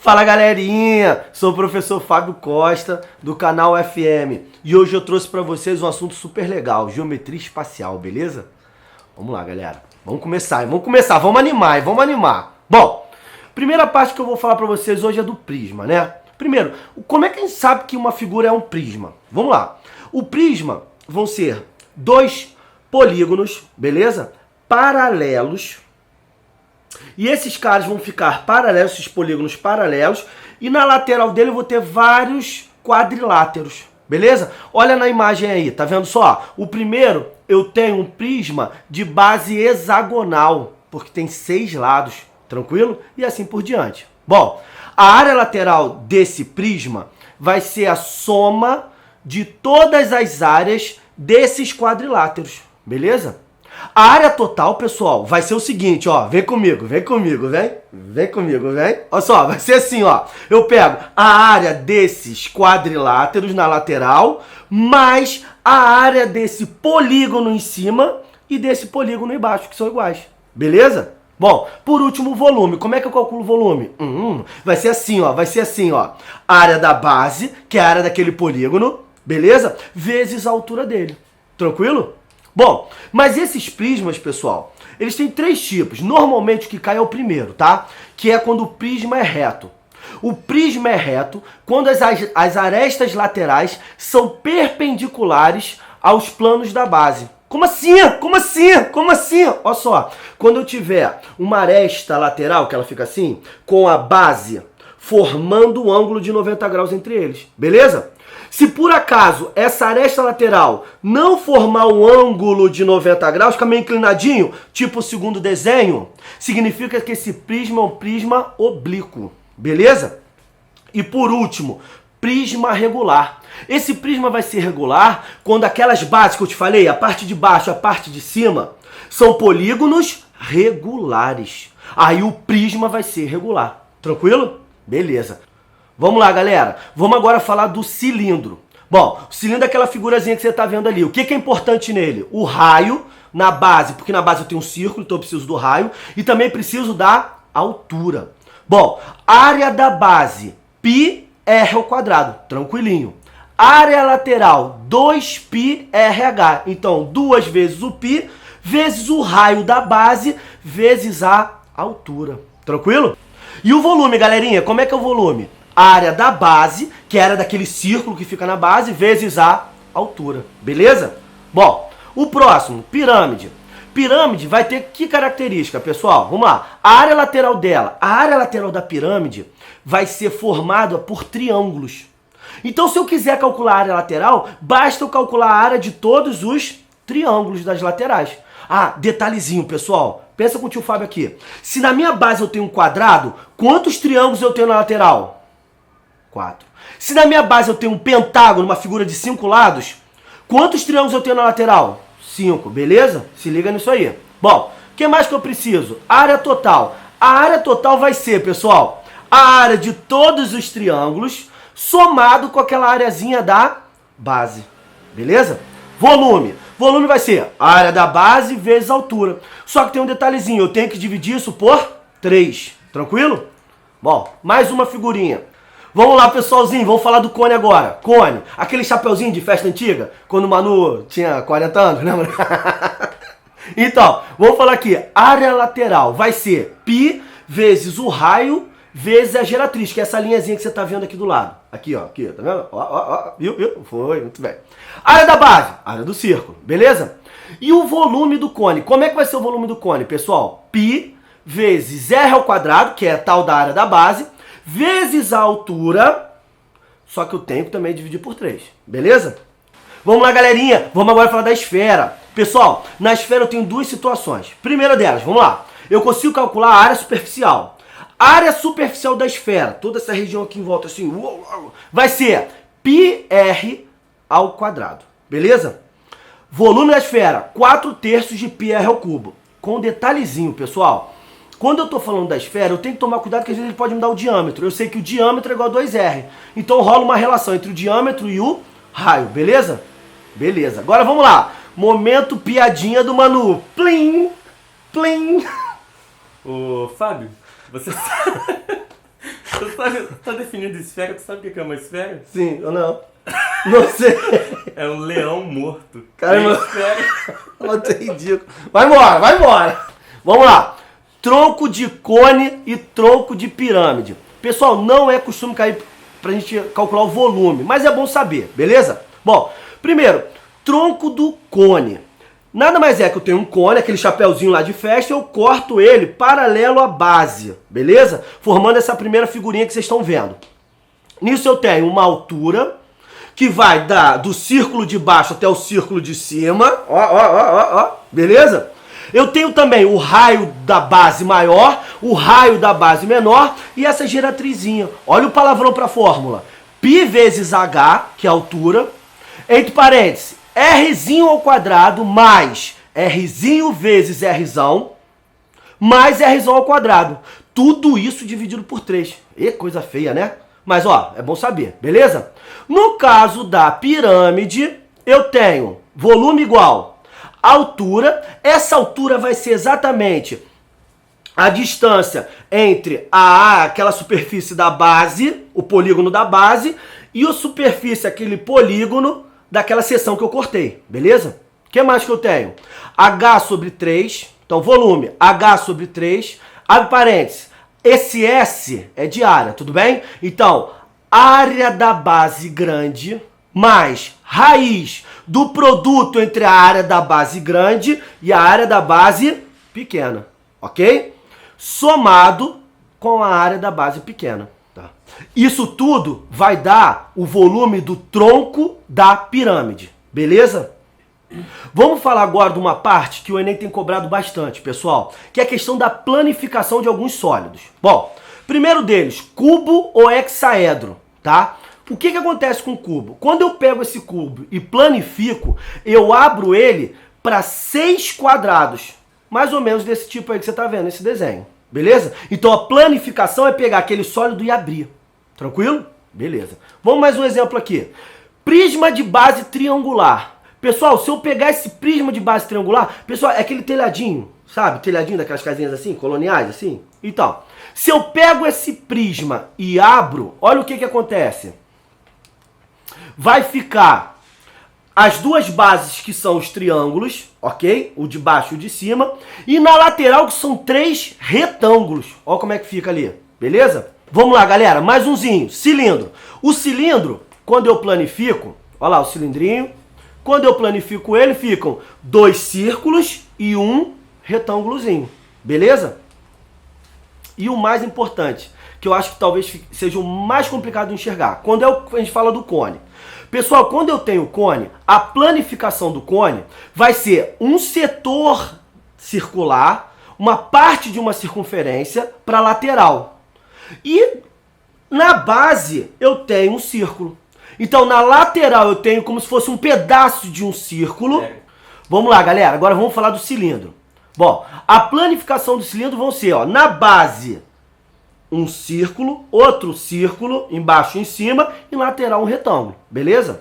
Fala galerinha, sou o professor Fábio Costa do canal FM e hoje eu trouxe para vocês um assunto super legal, geometria espacial, beleza? Vamos lá galera, vamos começar, vamos animar. Bom, primeira parte que eu vou falar para vocês hoje é do prisma, né? Primeiro, como é que a gente sabe que uma figura é um prisma? Vamos lá, o prisma vão ser dois polígonos, beleza? Paralelos. E esses caras vão ficar paralelos, esses polígonos paralelos, e na lateral dele eu vou ter vários quadriláteros, beleza? Olha na imagem aí, tá vendo só? O primeiro, eu tenho um prisma de base hexagonal, porque tem 6 lados, tranquilo? E assim por diante. Bom, a área lateral desse prisma vai ser a soma de todas as áreas desses quadriláteros, beleza? A área total, pessoal, vai ser o seguinte, ó, vem comigo, vem. Olha só, vai ser assim, ó, eu pego a área desses quadriláteros na lateral, mais a área desse polígono em cima e desse polígono embaixo, que são iguais, beleza? Bom, por último, o volume. Como é que eu calculo o volume? Vai ser assim, ó, a área da base, que é a área daquele polígono, beleza? Vezes a altura dele, tranquilo? Bom, mas esses prismas, pessoal, eles têm 3 tipos. Normalmente o que cai é o primeiro, tá? Que é quando o prisma é reto. O prisma é reto quando as arestas laterais são perpendiculares aos planos da base. Como assim? Olha só, quando eu tiver uma aresta lateral, que ela fica assim, com a base formando um ângulo de 90 graus entre eles, beleza? Se por acaso essa aresta lateral não formar um ângulo de 90 graus, fica meio inclinadinho, tipo o segundo desenho, significa que esse prisma é um prisma oblíquo, beleza? E por último, prisma regular. Esse prisma vai ser regular quando aquelas bases que eu te falei, a parte de baixo e a parte de cima, são polígonos regulares. Aí o prisma vai ser regular. Tranquilo? Beleza. Vamos lá, galera. Vamos agora falar do cilindro. Bom, o cilindro é aquela figurazinha que você está vendo ali. O que é importante nele? O raio na base, porque na base eu tenho um círculo, então eu preciso do raio. E também preciso da altura. Bom, área da base, πr ao quadrado. Tranquilinho. Área lateral, 2πrh. Então, 2 vezes o π, vezes o raio da base, vezes a altura. Tranquilo? E o volume, galerinha? Como é que é o volume? A área da base, que é a área daquele círculo que fica na base, vezes a altura. Beleza? Bom, o próximo, pirâmide. Pirâmide vai ter que característica, pessoal? Vamos lá. A área lateral dela, a área lateral da pirâmide vai ser formada por triângulos. Então, se eu quiser calcular a área lateral, basta eu calcular a área de todos os triângulos das laterais. Ah, detalhezinho, pessoal. Pensa com o tio Fábio aqui. Se na minha base eu tenho um quadrado, quantos triângulos eu tenho na lateral? 4. Se na minha base eu tenho um pentágono, uma figura de 5 lados, quantos triângulos eu tenho na lateral? 5, beleza? Se liga nisso aí. Bom, o que mais que eu preciso? Área total. A área total vai ser, pessoal, a área de todos os triângulos somado com aquela areazinha da base. Beleza? Volume. Volume vai ser a área da base vezes a altura. Só que tem um detalhezinho, eu tenho que dividir isso por 3. Tranquilo? Bom, mais uma figurinha. Vamos lá, pessoalzinho, vamos falar do cone agora. Cone, aquele chapeuzinho de festa antiga, quando o Manu tinha 40 anos, lembra? Então, vamos falar aqui. Área lateral vai ser π vezes o raio vezes a geratriz, que é essa linhazinha que você está vendo aqui do lado. Aqui, ó, aqui, tá vendo? Ó, viu? Foi, muito bem. Área da base, área do círculo, beleza? E o volume do cone, como é que vai ser o volume do cone, pessoal? π vezes r ao quadrado, que é a tal da área da base, vezes a altura, só que eu tenho que também dividir por 3, beleza? Vamos lá, galerinha, vamos agora falar da esfera. Pessoal, na esfera eu tenho 2 situações. Primeira delas, vamos lá, eu consigo calcular a área superficial. A área superficial da esfera, toda essa região aqui em volta, assim, vai ser πr ao quadrado, beleza? Volume da esfera, 4/3 de πr ao cubo. Com detalhezinho, pessoal. Quando eu estou falando da esfera, eu tenho que tomar cuidado que às vezes ele pode me dar o diâmetro. Eu sei que o diâmetro é igual a 2r. Então rola uma relação entre o diâmetro e o raio, beleza? Beleza. Agora vamos lá. Momento piadinha do Manu. Plim, plim. Ô, Fábio, você sabe... Tu tá definindo esfera, tu sabe o que é uma esfera? Sim, ou não? Não sei. É um leão morto. Caramba. Esfera. Nossa, é ridículo. Vai embora, vai embora. Vamos lá. Tronco de cone e tronco de pirâmide. Pessoal, não é costume cair pra gente calcular o volume, mas é bom saber, beleza? Bom, primeiro, tronco do cone. Nada mais é que eu tenho um cone, aquele chapéuzinho lá de festa, eu corto ele paralelo à base, beleza? Formando essa primeira figurinha que vocês estão vendo. Nisso eu tenho uma altura que vai do círculo de baixo até o círculo de cima, ó, beleza? Eu tenho também o raio da base maior, o raio da base menor e essa giratrizinha. Olha o palavrão para a fórmula. Π vezes H, que é a altura, entre parênteses, Rzinho ao quadrado mais Rzinho vezes Rzão, mais Rzão ao quadrado. Tudo isso dividido por 3. E coisa feia, né? Mas, ó, é bom saber, beleza? No caso da pirâmide, eu tenho volume igual altura. Essa altura vai ser exatamente a distância entre aquela superfície da base, o polígono da base, e a superfície, aquele polígono daquela seção que eu cortei, beleza? O que mais que eu tenho? H sobre 3, então volume, H sobre 3, abre parênteses, esse S é de área, tudo bem? Então, área da base grande mais raiz do produto entre a área da base grande e a área da base pequena, ok? Somado com a área da base pequena. Tá? Isso tudo vai dar o volume do tronco da pirâmide, beleza? Vamos falar agora de uma parte que o Enem tem cobrado bastante, pessoal, que é a questão da planificação de alguns sólidos. Bom, primeiro deles, cubo ou hexaedro, tá? O que acontece com o cubo? Quando eu pego esse cubo e planifico, eu abro ele para 6 quadrados. Mais ou menos desse tipo aí que você está vendo, esse desenho. Beleza? Então a planificação é pegar aquele sólido e abrir. Tranquilo? Beleza. Vamos mais um exemplo aqui. Prisma de base triangular. Pessoal, se eu pegar esse prisma de base triangular, pessoal, é aquele telhadinho, sabe? Telhadinho daquelas casinhas assim, coloniais, assim. Então, se eu pego esse prisma e abro, olha o que acontece. Vai ficar as duas bases que são os triângulos, ok? O de baixo e o de cima. E na lateral que são 3 retângulos. Olha como é que fica ali, beleza? Vamos lá, galera, mais umzinho. Cilindro. O cilindro, quando eu planifico, olha lá o cilindrinho. Quando eu planifico ele, ficam 2 círculos e um retângulozinho, beleza? E o mais importante, que eu acho que talvez seja o mais complicado de enxergar, quando a gente fala do cone. Pessoal, quando eu tenho cone, a planificação do cone vai ser um setor circular, uma parte de uma circunferência para lateral. E na base eu tenho um círculo. Então na lateral eu tenho como se fosse um pedaço de um círculo. Vamos lá, galera, agora vamos falar do cilindro. Bom, a planificação do cilindro vão ser, ó, na base um círculo, outro círculo, embaixo e em cima, e lateral um retângulo, beleza?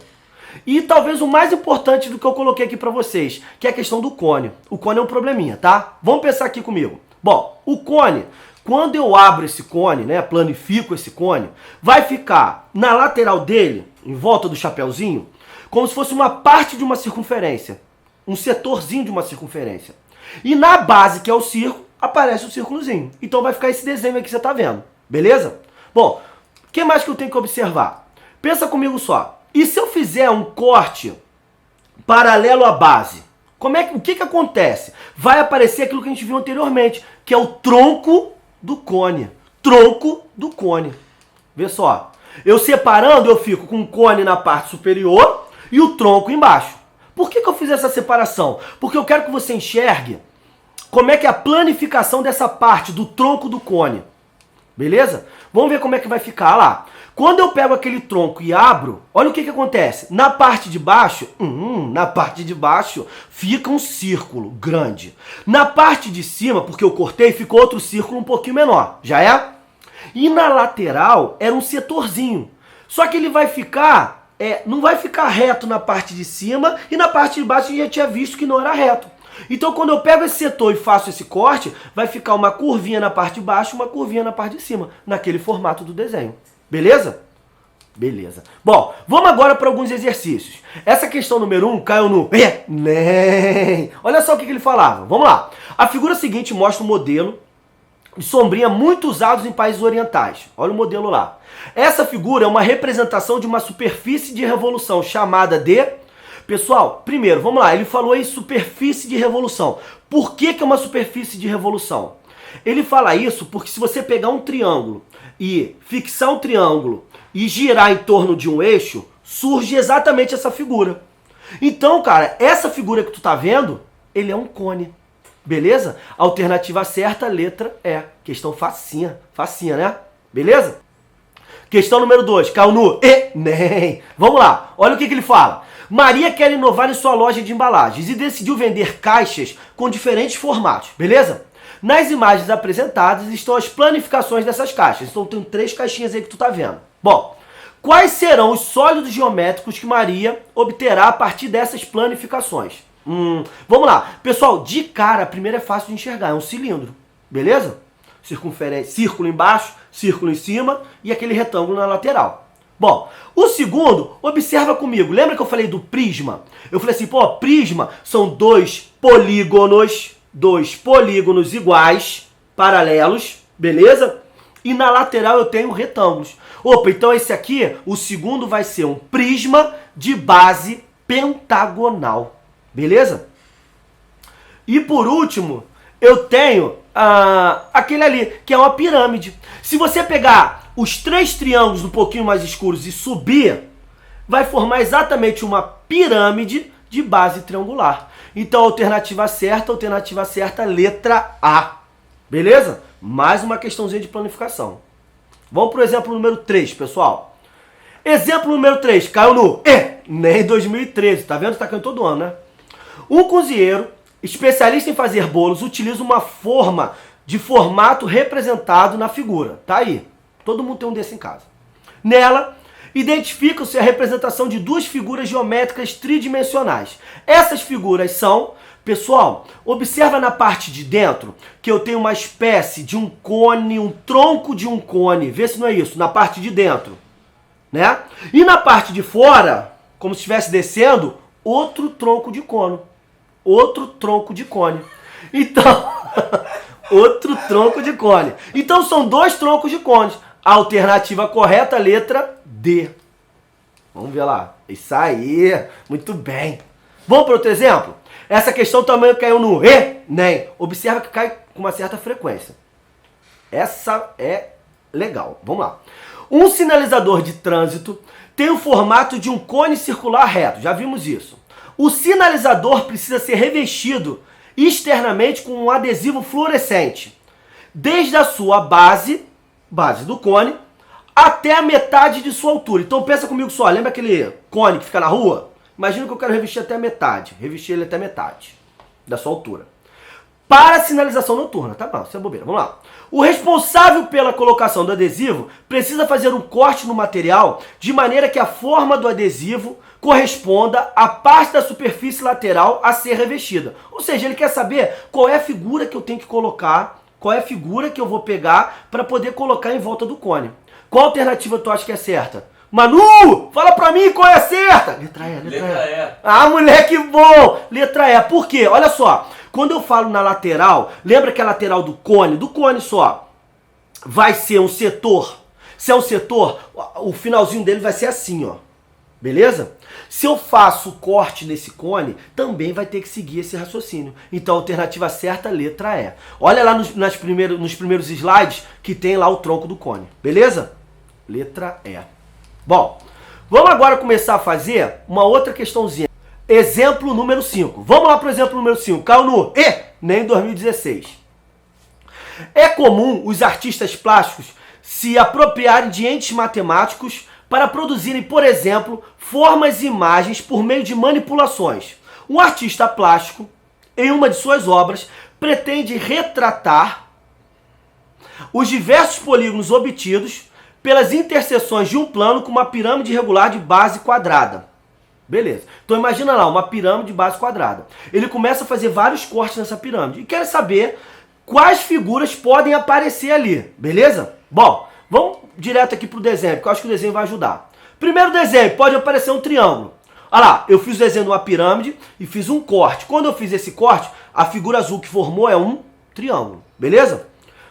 E talvez o mais importante do que eu coloquei aqui pra vocês, que é a questão do cone. O cone é um probleminha, tá? Vamos pensar aqui comigo. Bom, o cone, quando eu abro esse cone, né, planifico esse cone, vai ficar na lateral dele, em volta do chapéuzinho, como se fosse uma parte de uma circunferência, um setorzinho de uma circunferência. E na base, que é o círculo, aparece o círculozinho. Então vai ficar esse desenho aqui que você tá vendo, beleza? Bom, o que mais que eu tenho que observar? Pensa comigo só. E se eu fizer um corte paralelo à base? O que acontece? Vai aparecer aquilo que a gente viu anteriormente, que é o tronco do cone. Tronco do cone. Vê só. Eu separando, eu fico com o cone na parte superior e o tronco embaixo. Por que eu fiz essa separação? Porque eu quero que você enxergue como é que é a planificação dessa parte do tronco do cone. Beleza? Vamos ver como é que vai ficar lá. Quando eu pego aquele tronco e abro, olha o que acontece. Na parte de baixo, fica um círculo grande. Na parte de cima, porque eu cortei, ficou outro círculo um pouquinho menor. Já é? E na lateral era um setorzinho. Só que ele vai ficar, não vai ficar reto na parte de cima e na parte de baixo a gente já tinha visto que não era reto. Então quando eu pego esse setor e faço esse corte, vai ficar uma curvinha na parte de baixo, uma curvinha na parte de cima, naquele formato do desenho. Beleza? Beleza. Bom, vamos agora para alguns exercícios. Essa questão número 1 caiu no Enem. Olha só o que ele falava. Vamos lá. A figura seguinte mostra um modelo de sombrinha muito usados em países orientais. Olha o modelo lá. Essa figura é uma representação de uma superfície de revolução chamada de... Pessoal, primeiro, vamos lá. Ele falou aí superfície de revolução. Por que é uma superfície de revolução? Ele fala isso porque se você pegar um triângulo e fixar um triângulo e girar em torno de um eixo, surge exatamente essa figura. Então, cara, essa figura que tu tá vendo, ele é um cone. Beleza? Alternativa certa, letra E. Questão facinha. Facinha, né? Beleza? Questão número 2, caiu no Enem. Vamos lá, olha o que ele fala. Maria quer inovar em sua loja de embalagens e decidiu vender caixas com diferentes formatos, beleza? Nas imagens apresentadas estão as planificações dessas caixas. Então tem 3 caixinhas aí que tu tá vendo. Bom, quais serão os sólidos geométricos que Maria obterá a partir dessas planificações? Vamos lá. Pessoal, de cara, a primeira é fácil de enxergar, é um cilindro, beleza? Circunferência, círculo embaixo, círculo em cima e aquele retângulo na lateral. Bom, o segundo, observa comigo. Lembra que eu falei do prisma? Eu falei assim, pô, prisma são dois polígonos iguais, paralelos, beleza? E na lateral eu tenho retângulos. Opa, então esse aqui, o segundo vai ser um prisma de base pentagonal, beleza? E por último, eu tenho aquele ali, que é uma pirâmide. Se você pegar os 3 triângulos um pouquinho mais escuros e subir, vai formar exatamente uma pirâmide de base triangular. Então, alternativa certa, letra A. Beleza? Mais uma questãozinha de planificação. Vamos para o exemplo número 3, pessoal. Exemplo número 3, caiu no Enem 2013. Tá vendo? Tá caindo todo ano, né? Um cozinheiro, especialista em fazer bolos, utiliza uma forma de formato representado na figura. Tá aí. Todo mundo tem um desse em casa. Nela, identifica-se a representação de 2 figuras geométricas tridimensionais. Essas figuras são... Pessoal, observa na parte de dentro que eu tenho uma espécie de um cone, um tronco de um cone. Vê se não é isso, na parte de dentro, né? E na parte de fora, como se estivesse descendo, outro tronco de cone. Outro tronco de cone. Então, outro tronco de cone. Então são 2 troncos de cones. A alternativa correta, letra D. Vamos ver lá. Isso aí, muito bem. Vamos para outro exemplo? Essa questão também caiu no Enem. Observa que cai com uma certa frequência. Essa é legal. Vamos lá. Um sinalizador de trânsito tem o formato de um cone circular reto. Já vimos isso. O sinalizador precisa ser revestido externamente com um adesivo fluorescente. Desde a sua base do cone, até a metade de sua altura. Então pensa comigo só. Lembra aquele cone que fica na rua? Imagina que eu quero revestir até a metade. Revestir ele até a metade da sua altura. Para a sinalização noturna. Tá bom, isso é bobeira. Vamos lá. O responsável pela colocação do adesivo precisa fazer um corte no material de maneira que a forma do adesivo corresponda à parte da superfície lateral a ser revestida. Ou seja, ele quer saber qual é a figura que eu tenho que colocar, qual é a figura que eu vou pegar para poder colocar em volta do cone. Qual alternativa tu acha que é certa? Manu, fala pra mim qual é a certa. Letra E, letra E. Ah, moleque bom. Letra E. Por quê? Olha só. Quando eu falo na lateral, lembra que a lateral do cone só, vai ser um setor. Se é um setor, o finalzinho dele vai ser assim, ó. Beleza? Se eu faço o corte nesse cone, também vai ter que seguir esse raciocínio. Então, alternativa certa, letra E. Olha lá nos primeiros slides que tem lá o tronco do cone. Beleza? Letra E. Bom, vamos agora começar a fazer uma outra questãozinha. Exemplo número 5. Vamos lá para o exemplo número 5. Caiu no Enem 2016. É comum os artistas plásticos se apropriarem de entes matemáticos para produzirem, por exemplo, formas e imagens por meio de manipulações. Um artista plástico, em uma de suas obras, pretende retratar os diversos polígonos obtidos pelas interseções de um plano com uma pirâmide irregular de base quadrada. Beleza. Então imagina lá, uma pirâmide de base quadrada. Ele começa a fazer vários cortes nessa pirâmide e quer saber quais figuras podem aparecer ali, beleza? Bom, vamos direto aqui pro desenho, porque eu acho que o desenho vai ajudar. Primeiro desenho, pode aparecer um triângulo. Olha lá, eu fiz o desenho de uma pirâmide e fiz um corte. Quando eu fiz esse corte, a figura azul que formou é um triângulo, beleza?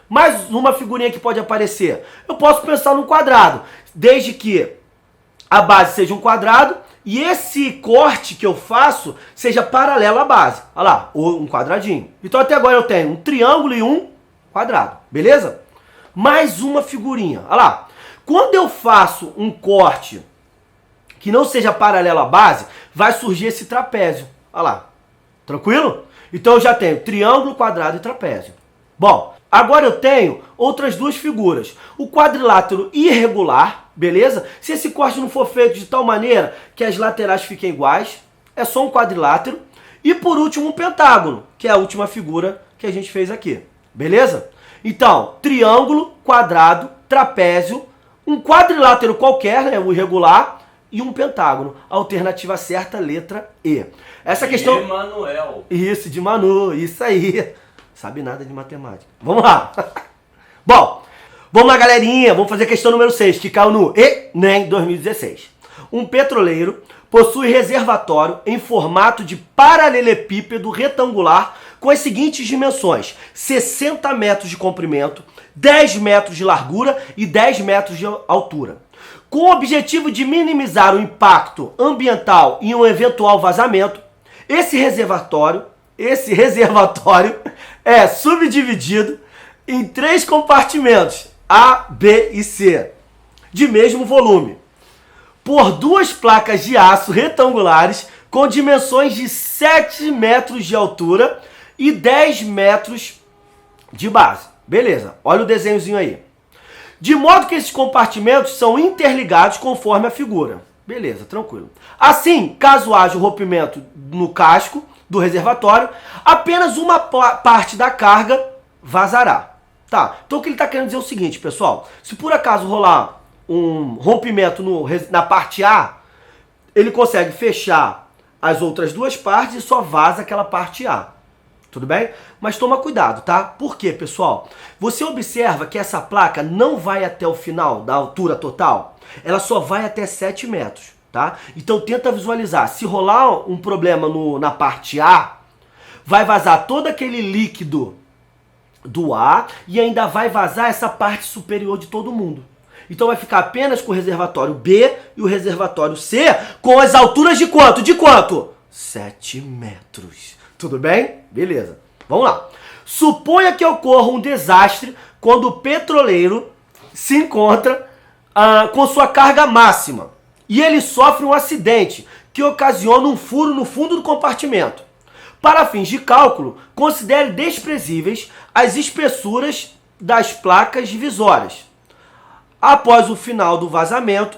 Mais uma figurinha que pode aparecer. Eu posso pensar num quadrado, desde que a base seja um quadrado e esse corte que eu faço seja paralelo à base. Olha lá, ou um quadradinho. Então até agora eu tenho um triângulo e um quadrado, beleza? Mais uma figurinha. Olha lá, quando eu faço um corte que não seja paralelo à base, vai surgir esse trapézio. Olha lá, tranquilo? Então eu já tenho triângulo, quadrado e trapézio. Bom, agora eu tenho outras duas figuras. O quadrilátero irregular, beleza? Se esse corte não for feito de tal maneira que as laterais fiquem iguais, é só um quadrilátero. E por último, um pentágono, que é a última figura que a gente fez aqui, beleza? Então, triângulo, quadrado, trapézio, um quadrilátero qualquer, né, o irregular, e um pentágono. Alternativa certa, letra E. Essa questão... Emanuel. Isso, de Manu, isso aí. Sabe nada de matemática. Vamos lá. Bom, vamos lá, galerinha. Vamos fazer a questão número 6, que caiu no Enem 2016. Um petroleiro possui reservatório em formato de paralelepípedo retangular com as seguintes dimensões: 60 metros de comprimento, 10 metros de largura e 10 metros de altura. Com o objetivo de minimizar o impacto ambiental e um eventual vazamento, esse reservatório é subdividido em 3 compartimentos, A, B e C, de mesmo volume, por 2 placas de aço retangulares com dimensões de 7 metros de altura e 10 metros de base. Beleza, olha o desenhozinho aí. De modo que esses compartimentos são interligados conforme a figura. Beleza, tranquilo. Assim, caso haja o rompimento no casco do reservatório, apenas uma parte da carga vazará. Tá, então o que ele está querendo dizer é o seguinte, pessoal. Se por acaso rolar um rompimento na parte A, ele consegue fechar as outras duas partes e só vaza aquela parte A. Tudo bem? Mas toma cuidado, tá? Por quê, pessoal? Você observa que essa placa não vai até o final da altura total. Ela só vai até 7 metros, tá? Então tenta visualizar. Se rolar um problema na parte A, vai vazar todo aquele líquido do A e ainda vai vazar essa parte superior de todo mundo. Então vai ficar apenas com o reservatório B e o reservatório C com as alturas de quanto? De quanto? 7 metros. Tudo bem? Beleza. Vamos lá. Suponha que ocorra um desastre quando o petroleiro se encontra com sua carga máxima e ele sofre um acidente que ocasiona um furo no fundo do compartimento. Para fins de cálculo, considere desprezíveis as espessuras das placas divisórias. Após o fim do vazamento,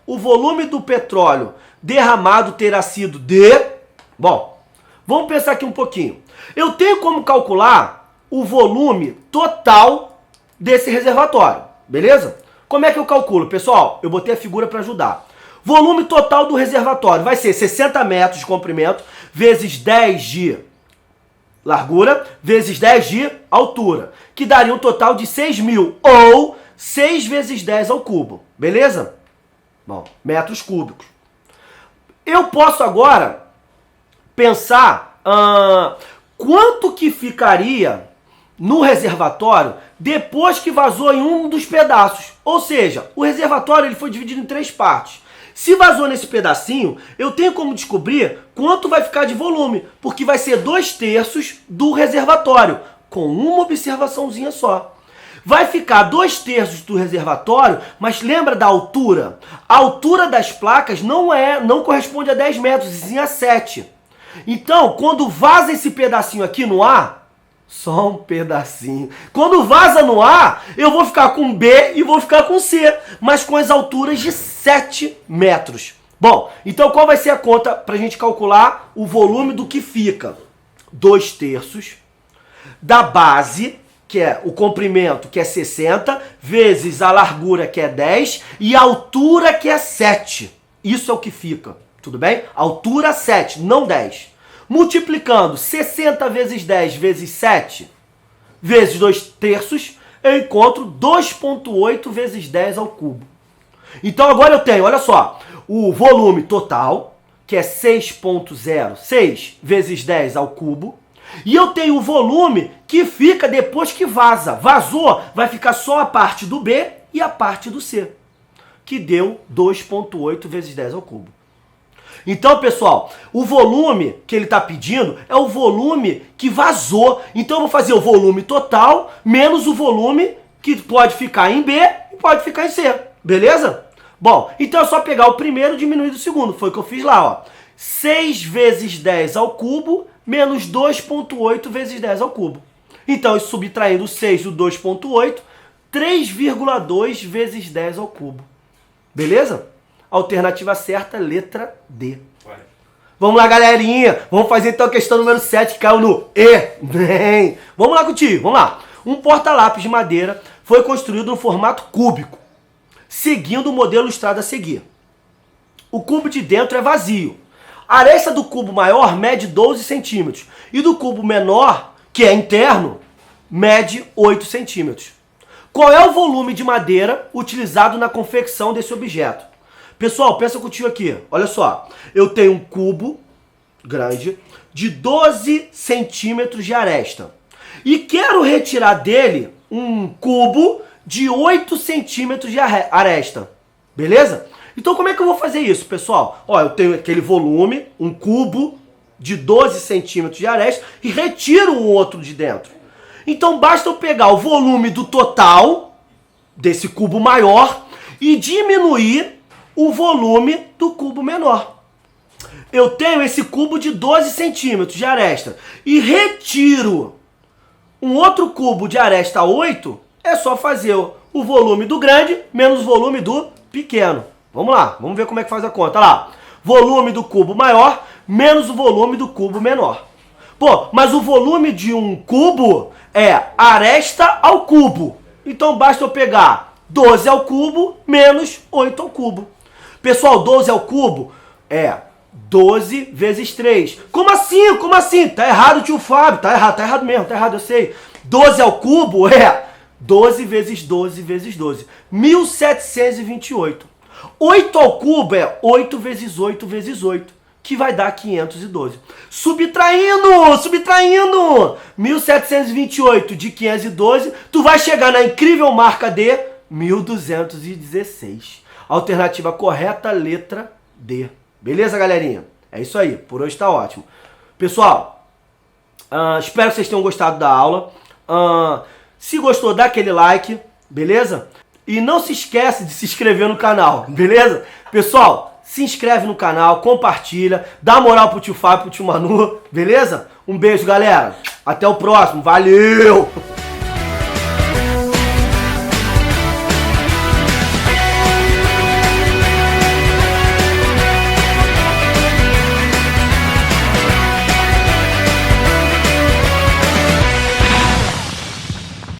o volume do petróleo derramado terá sido de... Bom, vamos pensar aqui um pouquinho. Eu tenho como calcular o volume total desse reservatório, beleza? Como é que eu calculo, pessoal? Eu botei a figura para ajudar. Volume total do reservatório vai ser 60 metros de comprimento, vezes 10 de largura, vezes 10 de altura, que daria um total de 6.000, ou 6 vezes 10 ao cubo, beleza? Bom, metros cúbicos. Eu posso agora pensar quanto que ficaria no reservatório depois que vazou em um dos pedaços. Ou seja, o reservatório ele foi dividido em 3 partes. Se vazou nesse pedacinho, eu tenho como descobrir quanto vai ficar de volume, porque vai ser 2/3 do reservatório, com uma observaçãozinha só. Vai ficar 2/3 do reservatório, mas lembra da altura? A altura das placas não corresponde a 10 metros, e sim a 7. Então, quando vaza esse pedacinho aqui no A, só um pedacinho. Quando vaza no A, eu vou ficar com B e vou ficar com C, mas com as alturas de 7 metros. Bom, então qual vai ser a conta para a gente calcular o volume do que fica? 2/3 da base, que é o comprimento, que é 60, vezes a largura, que é 10, e a altura, que é 7. Isso é o que fica, tudo bem? Altura 7, não 10. Multiplicando 60 vezes 10 vezes 7, vezes 2/3, eu encontro 2,8 vezes 10 ao cubo. Então agora eu tenho, olha só, o volume total, que é 6,06 vezes 10 ao cubo, e eu tenho o volume que fica depois que vaza. Vazou, vai ficar só a parte do B e a parte do C, que deu 2,8 vezes 10 ao cubo. Então, pessoal, o volume que ele está pedindo é o volume que vazou. Então, eu vou fazer o volume total menos o volume que pode ficar em B e pode ficar em C. Beleza? Bom, então é só pegar o primeiro e diminuir do segundo. Foi o que eu fiz lá, ó. 6 vezes 10 ao cubo menos 2,8 vezes 10 ao cubo. Então, subtraindo 6 do 2,8, 3,2 vezes 10 ao cubo. Beleza? Alternativa certa, letra D. Vai. Vamos lá, galerinha. Vamos fazer então a questão número 7, que caiu no Enem. Vamos lá contigo, vamos lá. Um porta-lápis de madeira foi construído no formato cúbico, seguindo o modelo ilustrado a seguir. O cubo de dentro é vazio. A aresta do cubo maior mede 12 centímetros e do cubo menor, que é interno, mede 8 centímetros. Qual é o volume de madeira utilizado na confecção desse objeto? Pessoal, pensa contigo aqui. Olha só, eu tenho um cubo grande de 12 centímetros de aresta e quero retirar dele um cubo de 8 centímetros de aresta. Beleza? Então como é que eu vou fazer isso, pessoal? Ó, eu tenho aquele volume, um cubo de 12 centímetros de aresta e retiro um outro de dentro. Então basta eu pegar o volume do total desse cubo maior e diminuir o volume do cubo menor. Eu tenho esse cubo de 12 centímetros de aresta e retiro um outro cubo de aresta 8, é só fazer o volume do grande menos o volume do pequeno. Vamos lá, vamos ver como é que faz a conta. Olha lá, volume do cubo maior menos o volume do cubo menor. Pô, mas o volume de um cubo é aresta ao cubo. Então basta eu pegar 12 ao cubo menos 8 ao cubo. Pessoal, 12 ao cubo é 12 vezes 3. Como assim? Como assim? Tá errado, tio Fábio. Tá errado mesmo, tá errado, eu sei. 12 ao cubo é 12 vezes 12 vezes 12. 1728. 8 ao cubo é 8 vezes 8 vezes 8, que vai dar 512. Subtraindo 1728 de 512, tu vai chegar na incrível marca de 1216. Alternativa correta, letra D. Beleza, galerinha? É isso aí. Por hoje tá ótimo. Pessoal, espero que vocês tenham gostado da aula. Se gostou, dá aquele like, beleza? E não se esquece de se inscrever no canal, beleza? Pessoal, se inscreve no canal, compartilha, dá moral pro tio Fábio, pro tio Manu, beleza? Um beijo, galera. Até o próximo. Valeu!